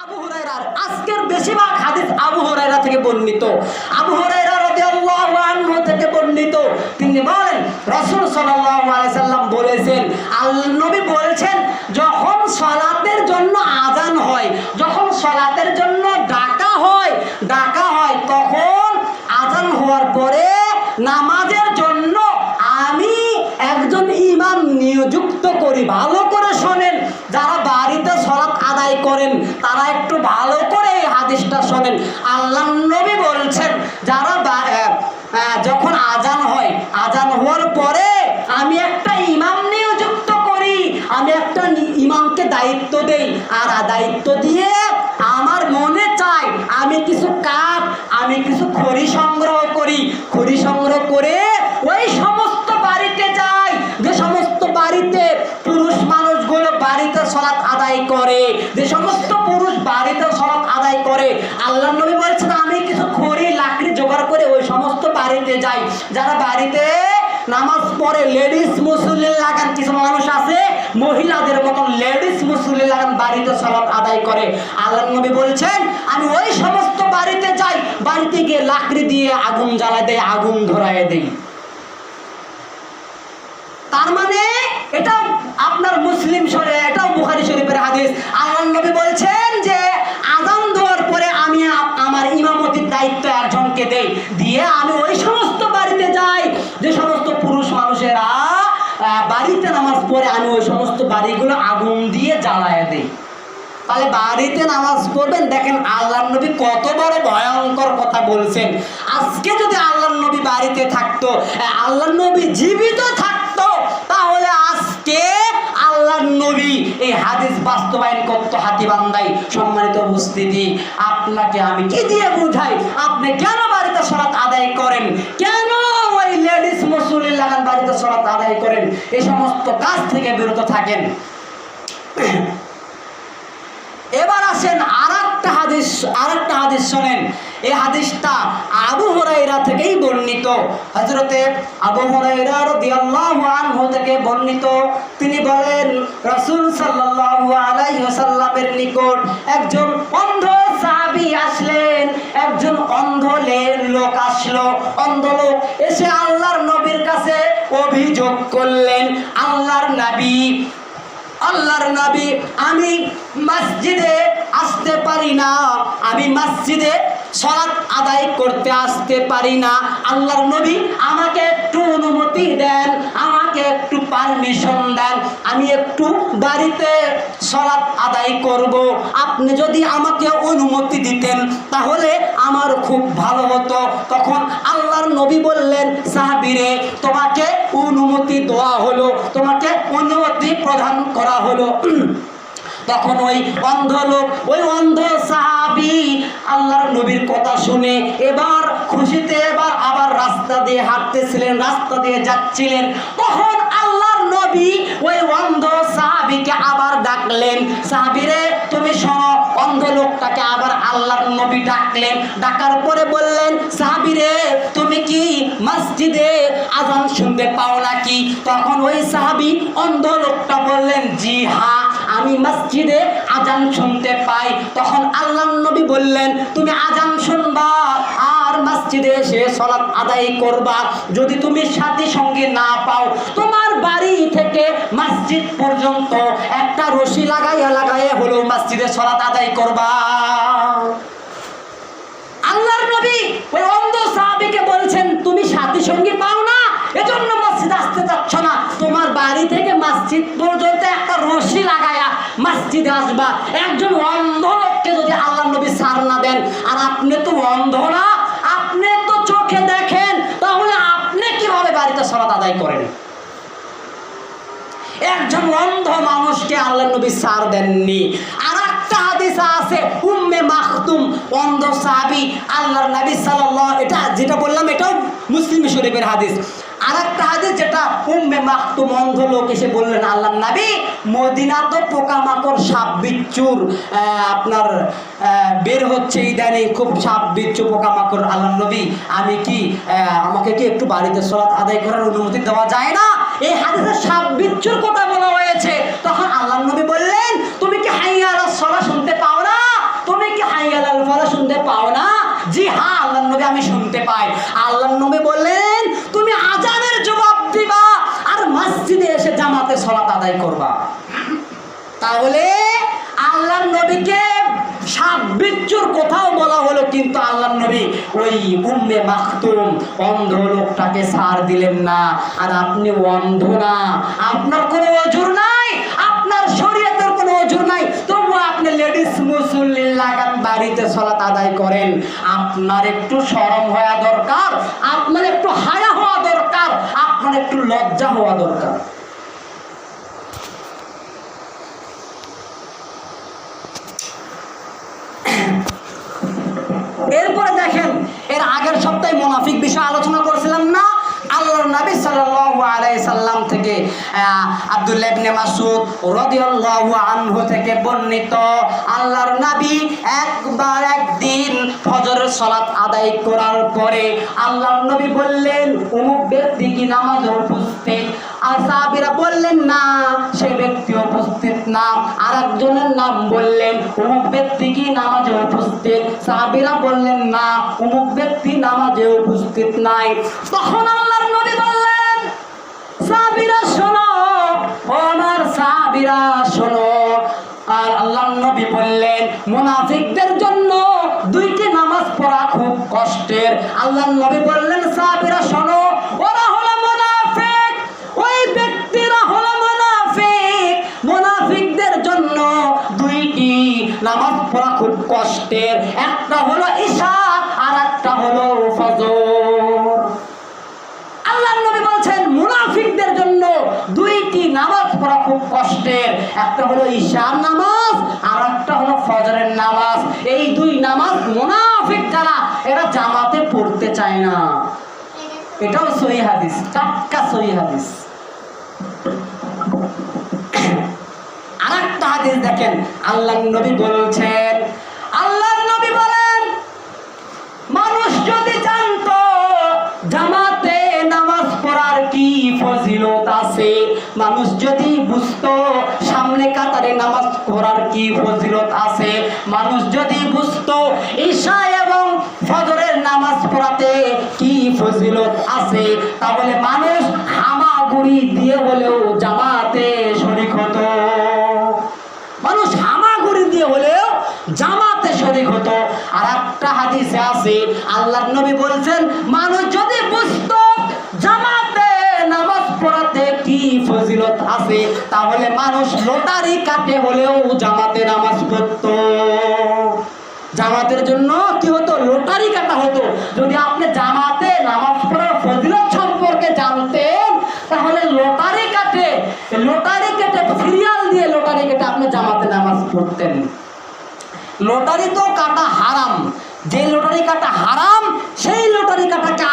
আবু হুরায়রার আজকের বেশিরভাগ হাদিস আবু হুরায়রা থেকে বর্ণিত। আবু হুরায়রা রাদিয়াল্লাহু আনহু থেকে বর্ণিত। তিনি বলেন রাসূল সাল্লাল্লাহু আলাইহি সাল্লাম বলেছেন, আল্লাহর নবী বলেছেন, যখন সালাতের জন্য আযান হয়, যখন সালাতের জন্য ডাকা হয় তখন আযান হওয়ার পরে নামাজের জন্য আমি একজন ইমাম নিযুক্ত করি। ভালো করে শোনেন, যারা বাড়িতে সালাত আদায় করেন তারা একটু ভালো করে এই হাদিসটা শোনেন। আল্লাহর নবী বলছেন, যারা যখন আযান হয়, আযান হওয়ার পরে আমি একটা ইমাম নিযুক্ত করি, আমি একটা ইমামকে দায়িত্ব দেই, আর দায়িত্ব দিয়ে আমার মনে চাই আমি কিছু কাঠ, আমি কিছু খড়ি সংগ্রহ করি। খড়ি সংগ্রহ করে ওই সমস্ত বাড়িতে যাই যে সমস্ত বাড়িতে পুরুষ মানুষগুলো বাড়িতে সালাত আদায় করে, যে সমস্ত পুরুষ বাড়িতে সালাত আদায় করে, আল্লাহর নবী বলেছেন আমি কিছু খড়ি লাকড়ি জোগাড় করে ওই সমস্ত বাড়িতে যাই। যারা বাড়িতে নামাজ পড়ে লেডিস মুসল্লি লাগান, কিছু মানুষ আছে মহিলাদের মতন লেডিস মুসল্লি লাগান বাড়িতে সালাত আদায় করে। আল্লাহর নবী বলছেন আমি ওই সমস্ত বাড়িতে যাই, বাড়িতে গিয়ে লাকড়ি দিয়ে আগুন জ্বালায় দেয়, আগুন ধরায় দেই। তার মানে এটা আপনার মুসলিম শরীফ, এটাও বুখারী শরীফের হাদিস। আল্লাহর নবী বলছেন যে আযান দেওয়ার পরে আমি আমার ইমামতির দায়িত্ব একজনকে দেই, দিয়ে আমি ওই সমস্ত বাড়িতে যাই যে সমস্ত পুরুষ মানুষেরা বাড়িতে নামাজ পড়ে, আমি ওই সমস্ত বাড়িগুলো আগুন দিয়ে জ্বালায় দেই। তাহলে বাড়িতে নামাজ পড়বেন, দেখেন আল্লাহর নবী কত বড় ভয়ঙ্কর কথা বলছেন। আজকে যদি আল্লাহর নবী বাড়িতে থাকতো, আল্লাহর নবী জীবিত থাকতো, তাহলে আজকে আল্লাহর নবী এই হাদিস বাস্তবায়ন করতো হাতীবান্ধায়। সম্মানিত উপস্থিতি, আপনাকে আমি কি দিয়ে বুঝাই, আপনি কেন বাড়িতে সালাত আদায় করেন, কেন ওই লেডিস মুসল্লি লাগান বাড়িতে সালাত আদায় করেন, এই সমস্ত কাজ থেকে বিরত থাকেন। এবার আসেন আরেকটা হাদিস শোনেন। এই হাদিসটা আবু হুরায়রা থেকেই বর্ণিত। হযরতে আবু হুরায়রা রাদিয়াল্লাহু আনহু থেকে বর্ণিত। তিনি বলেন রাসূল সাল্লাল্লাহু আলাইহি ওয়াসাল্লামের নিকট একজন অন্ধ সাহাবী আসলেন। একজন অন্ধ লোক আসলো। অন্ধ লোক এসে আল্লাহর নবীর কাছে অভিযোগ করলেন, আল্লাহর নবী আমি মসজিদে আসতে পারি না, আমি মসজিদে সালাত আদায় করতে আসতে পারি না। আল্লাহর নবী আমাকে একটু অনুমতি দেন, আমাকে একটু পারমিশন দেন, আমি একটু বাড়িতে সালাত আদায় করব। আপনি যদি আমাকে অনুমতি দিতেন তাহলে আমার খুব ভালো হতো। তখন আল্লাহর নবী বললেন, সাহাবীরে তোমাকে অনুমতি দেওয়া হলো, তোমাকে অনুমতি প্রদান করা হলো। তখন ওই অন্ধ লোক, ওই অন্ধ সাহাবী আল্লাহর নবীর কথা শুনে এবার খুশিতে আবার রাস্তা দিয়ে হাঁটতেছিলেন, রাস্তা দিয়ে যাচ্ছিলেন। তখন আল্লাহর নবী ওই অন্ধ সাহাবীকে আবার ডাকলেন, সাহাবীরে তুমি শোনো। অন্ধ লোকটাকে আবার আল্লাহর নবী ডাকলেন, ডাকার পরে বললেন, সাহাবীরে তুমি কি মসজিদে আযান শুনতে পাও নাকি? তখন ওই সাহাবী অন্ধ লোকটা বললেন, জি হ্যাঁ, আমি মসজিদে আযান শুনতে পাই। তখন আল্লাহর নবী বললেন, তুমি আযান শুনবা আর মসজিদে এসে সালাত আদায় করবা। যদি তুমি সাথী সঙ্গে না পাও, তোমার বাড়ি থেকে মসজিদ পর্যন্ত একটা রশি লাগাইয়া হলো মসজিদে সালাত আদায় করবা। আল্লাহর নবী ওই অন্ধ সাহাবীকে বলছেন, তুমি সাথী সঙ্গী পাও না, এজন্য মসজিদে আসতে চাচ্ছ না, তোমার বাড়ি থেকে মসজিদ পর্যন্ত একটা রশি লাগায়া মসজিদে আসবা। একজন অন্ধ লোককে যদি আল্লাহর নবী ছাড় না দেন, আর আপনি তো অন্ধ না, আপনি তো চোখে দেখেন, তাহলে আপনি কিভাবে বাড়িতে সালাত আদায় করেন? একজন অন্ধ মানুষকে আল্লাহর নবী ছাড় দেননি। আর একটা হাদিস আছে, উম্মে মাখতুম, অন্ধ সাহাবী আল্লাহর নবী সাল্লাল্লাহু, এটা যেটা বললাম এটাও মুসলিম শরীফের হাদিস। আর একটা হাদিস যেটা উম্মে মাখতুম অন্ধ লোক এসে বললেন, আল্লাহর নবী মদিনা তো পোকামাকড় সাপ বিচ্ছুর আপনার বের হচ্ছে, ইদানিং খুব সাপ বিচ্ছু পোকামাকড়, আল্লাহর নবী আমি কি আমাকে কি একটু বাড়িতে সালাত আদায় করার অনুমতি দেওয়া যায় না? এই হাদিসে সাপ বিচ্ছুর কথা বলা হয়েছে। তখন আল্লাহর নবী বললেন, তুমি কি হাইয়া আলাস সালাহ শুনতে পাও না? জি হ্যাঁ আল্লাহর নবী আমি শুনতে পাই। আল্লাহর নবী বললেন তুমি আজানের জবাব দিবা আর মসজিদে এসে জামাতে সালাত আদায় করবা। তাহলে আল্লাহর নবীকে সাপ বিচ্ছুর কোথাও বলা হলো, কিন্তু আল্লাহর নবী ওই উম্মে মাকতুম অন্ধ লোকটাকে ছাড় দিলেন না। আর আপনি অন্ধ না, আপনার কোনো ওজর নাই, আপনার শরীয়তের কোনো ওজর নাই, তবুও আপনি লেডিস মুসল্লি লাগান বাড়িতে সালাত আদায় করেন। আপনার একটু শরম হওয়া দরকার, আপনার একটু হায়া হওয়া দরকার, আপনার একটু লজ্জা হওয়া দরকার। এরপরে দেখেন, এর আগের সপ্তাহে মুনাফিক বিষয়ে আলোচনা করেছিলাম না? আল্লাহর নবী সাল্লাল্লাহু আলাইহি সাল্লাম থেকে আব্দুল্লাহ ইবনে মাসউদ রাদিয়াল্লাহু আনহু থেকে বর্ণিত, আল্লাহর নবী একদিন ফজরের সালাত আদায় করার পরে আল্লাহর নবী বললেন অমুক ব্যক্তি কি নামাজে উপস্থিত? আর সাহাবীরা বললেন না সে ব্যক্তি উপস্থিত না। আর একজনের নাম বললেন অমুক ব্যক্তি কি নামাজে উপস্থিত? সাহাবীরা বললেন না অমুক ব্যক্তি নামাজে উপস্থিত নাই। তখন আল্লাহর নবী বললেন সাহাবীরা শোনো, ও আমার সাহাবীরা শোনো। আর আল্লাহর নবী বললেন মুনাফিকদের জন্য দুইটি নামাজ পড়া খুব কষ্টের। আল্লাহর নবী বললেন সাহাবীরা শোনো, ওরা হলো মুনাফিক, ওই ব্যক্তিরা হলো মুনাফিক। মুনাফিকদের জন্য দুইটি নামাজ পড়া খুব কষ্টের, একটা হলো ঈশা আর একটা হলো ফজর। আল্লাহর নবী বলছেন মুনাফিকদের জন্য দুইটি নামাজ পড়া খুব কষ্টের, একটা হলো ঈশার নামাজ আর একটা হলো ফজরের নামাজ। এই দুই নামাজ মুনাফিক যারা এরা জামাতে পড়তে চায় না। এটাও সহিহ হাদিস, টাটকা সহিহ হাদিস। আরেকটা হাদিস দেখেন, আল্লাহর নবী বলছেন, আল্লাহর নবী বলেন মানুষ যদি জানতো জামাতে নামাজ পড়ার কি ফজিলত আছে, মানুষ যদি বুঝতো সামনে কাতারে নামাজ পড়ার কি ফজিলত আছে, মানুষ যদি বুঝতো ঈশা এবং ফজরের নামাজ পড়াতে কি ফজিলত আছে, তাহলে মানুষ হামাগুড়ি দিয়ে হলেও জামাতে শরীক হতো। মানুষ হামাগুড়ি দিয়ে হলেও জামাতে শরীক হতো। আর একটা হাদিসে আছে আল্লাহর নবী বলছেন মানুষ যদি বুঝতো জামাতে নামাজ পড়াতে কি ফজিলত আছে, তাহলে মানুষ লটারি কাটে হলেও জামাতে নামাজ পড়তো। জামাতের জন্য কি হতো? লটারি কাটা হতো। যদি আপনি জামাতে নামাজ পড়ার ফজিলত সম্পর্কে জানতেন তাহলে লটারি কেটে সিরিয়াল দিয়ে লটারি কেটে আপনি জামাতে নামাজ পড়তেন। লটারি তো কাটা হারাম, যে লটারি কাটা হারাম সেই লটারি কাটাকে